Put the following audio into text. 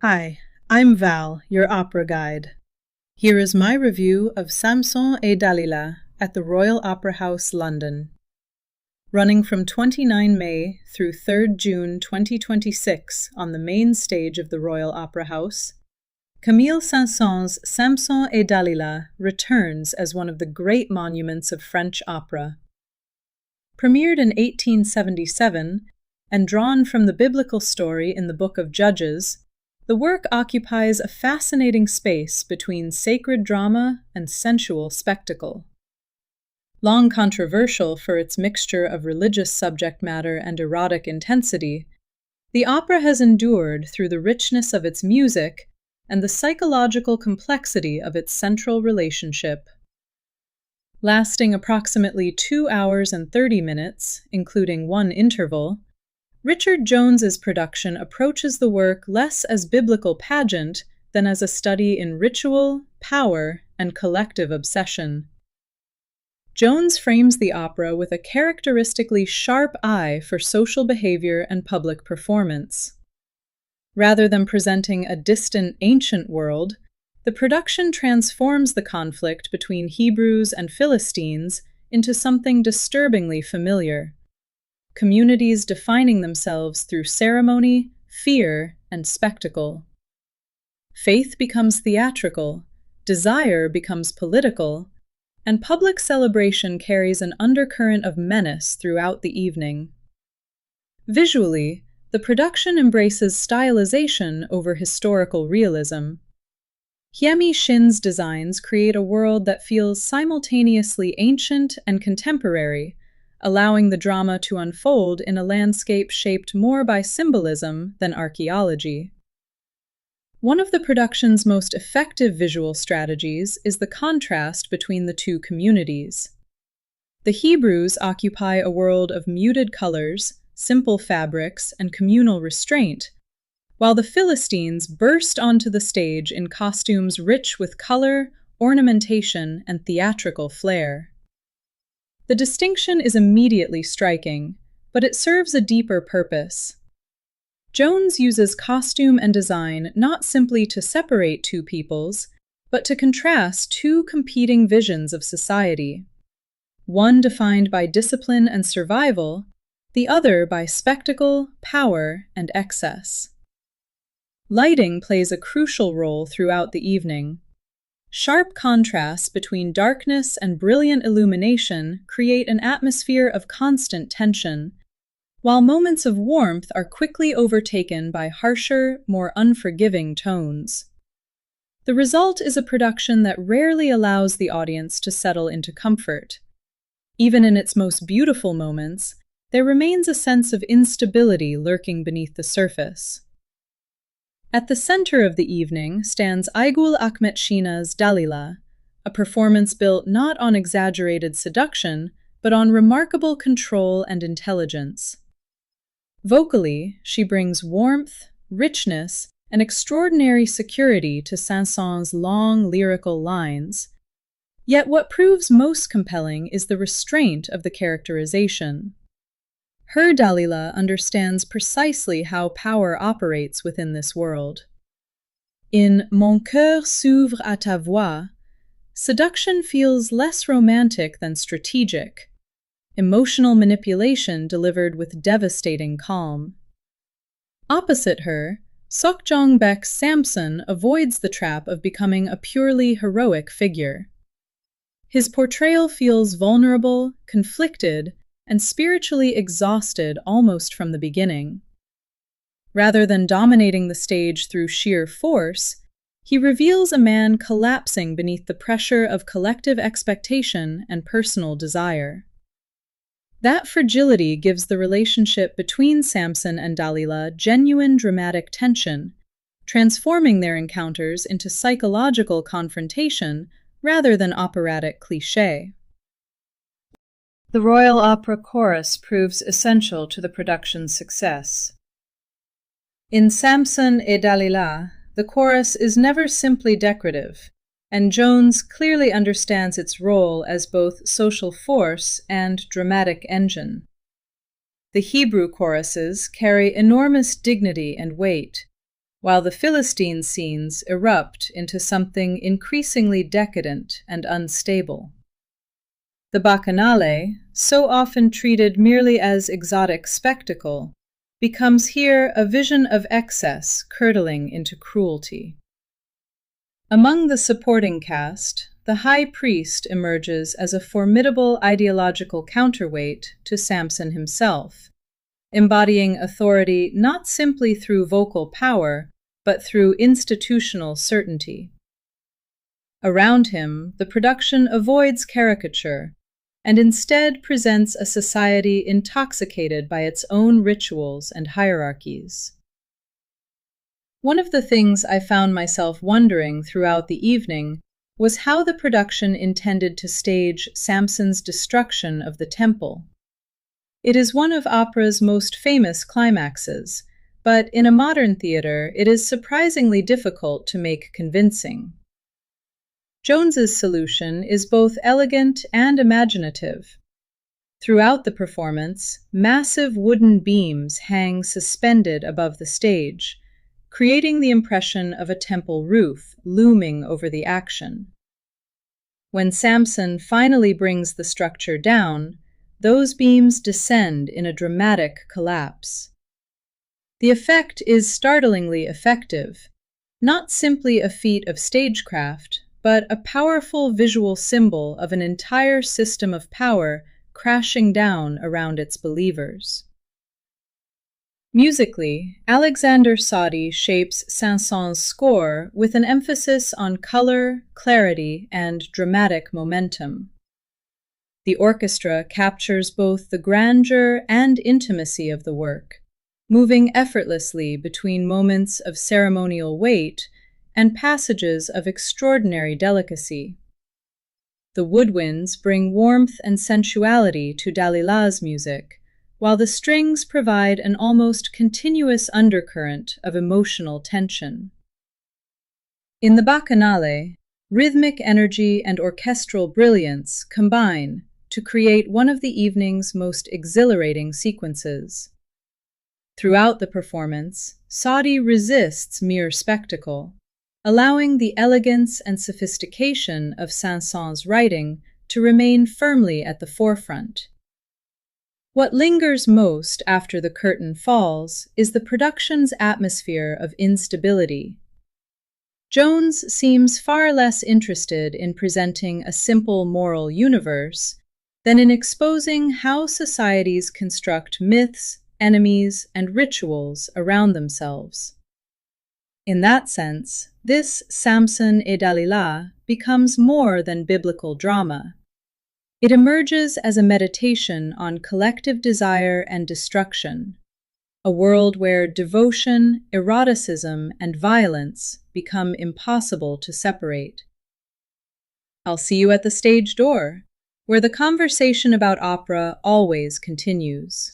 Hi, I'm Val, your opera guide. Here is my review of Samson et Dalila at the Royal Opera House, London. Running from 29 May through 3 June 2026 on the main stage of the Royal Opera House, Camille Saint-Saëns Samson et Dalila returns as one of the great monuments of French opera. Premiered in 1877 and drawn from the biblical story in the Book of Judges, the work occupies a fascinating space between sacred drama and sensual spectacle. Long controversial for its mixture of religious subject matter and erotic intensity, the opera has endured through the richness of its music and the psychological complexity of its central relationship. Lasting approximately 2 hours and 30 minutes, including one interval, Richard Jones's production approaches the work less as biblical pageant than as a study in ritual, power, and collective obsession. Jones frames the opera with a characteristically sharp eye for social behavior and public performance. Rather than presenting a distant, ancient world, the production transforms the conflict between Hebrews and Philistines into something disturbingly familiar. Communities defining themselves through ceremony, fear, and spectacle. Faith becomes theatrical, desire becomes political, and public celebration carries an undercurrent of menace throughout the evening. Visually, the production embraces stylization over historical realism. Hyemi Shin's designs create a world that feels simultaneously ancient and contemporary, allowing the drama to unfold in a landscape shaped more by symbolism than archaeology. One of the production's most effective visual strategies is the contrast between the two communities. The Hebrews occupy a world of muted colors, simple fabrics, and communal restraint, while the Philistines burst onto the stage in costumes rich with color, ornamentation, and theatrical flair. The distinction is immediately striking, but it serves a deeper purpose. Jones uses costume and design not simply to separate two peoples, but to contrast two competing visions of society. One defined by discipline and survival, the other by spectacle, power, and excess. Lighting plays a crucial role throughout the evening. Sharp contrasts between darkness and brilliant illumination create an atmosphere of constant tension, while moments of warmth are quickly overtaken by harsher, more unforgiving tones. The result is a production that rarely allows the audience to settle into comfort. Even in its most beautiful moments, there remains a sense of instability lurking beneath the surface. At the center of the evening stands Aigul Akhmetshina's Dalila, a performance built not on exaggerated seduction, but on remarkable control and intelligence. Vocally, she brings warmth, richness, and extraordinary security to Saint-Saëns' long lyrical lines. Yet what proves most compelling is the restraint of the characterization. Her Dalila understands precisely how power operates within this world. In Mon cœur s'ouvre à ta voix, seduction feels less romantic than strategic, emotional manipulation delivered with devastating calm. Opposite her, SeokJong Baek's Samson avoids the trap of becoming a purely heroic figure. His portrayal feels vulnerable, conflicted, and spiritually exhausted almost from the beginning. Rather than dominating the stage through sheer force, he reveals a man collapsing beneath the pressure of collective expectation and personal desire. That fragility gives the relationship between Samson and Dalila genuine dramatic tension, transforming their encounters into psychological confrontation rather than operatic cliché. The Royal Opera chorus proves essential to the production's success. In Samson et Dalila, the chorus is never simply decorative, and Jones clearly understands its role as both social force and dramatic engine. The Hebrew choruses carry enormous dignity and weight, while the Philistine scenes erupt into something increasingly decadent and unstable. The Bacchanale, so often treated merely as exotic spectacle, becomes here a vision of excess curdling into cruelty. Among the supporting cast, the high priest emerges as a formidable ideological counterweight to Samson himself, embodying authority not simply through vocal power, but through institutional certainty. Around him, the production avoids caricature and instead presents a society intoxicated by its own rituals and hierarchies. One of the things I found myself wondering throughout the evening was how the production intended to stage Samson's destruction of the temple. It is one of opera's most famous climaxes, but in a modern theater it is surprisingly difficult to make convincing. Jones's solution is both elegant and imaginative. Throughout the performance, massive wooden beams hang suspended above the stage, creating the impression of a temple roof looming over the action. When Samson finally brings the structure down, those beams descend in a dramatic collapse. The effect is startlingly effective, not simply a feat of stagecraft, but a powerful visual symbol of an entire system of power crashing down around its believers. Musically, Alexander Soddy shapes Saint-Saëns' score with an emphasis on color, clarity, and dramatic momentum. The orchestra captures both the grandeur and intimacy of the work, moving effortlessly between moments of ceremonial weight and passages of extraordinary delicacy. The woodwinds bring warmth and sensuality to Dalila's music, while the strings provide an almost continuous undercurrent of emotional tension. In the Bacchanale, rhythmic energy and orchestral brilliance combine to create one of the evening's most exhilarating sequences. Throughout the performance, Soddy resists mere spectacle, allowing the elegance and sophistication of Saint-Saëns' writing to remain firmly at the forefront. What lingers most after the curtain falls is the production's atmosphere of instability. Jones seems far less interested in presenting a simple moral universe than in exposing how societies construct myths, enemies, and rituals around themselves. In that sense, this Samson et Dalila becomes more than biblical drama. It emerges as a meditation on collective desire and destruction, a world where devotion, eroticism, and violence become impossible to separate. I'll see you at the stage door, where the conversation about opera always continues.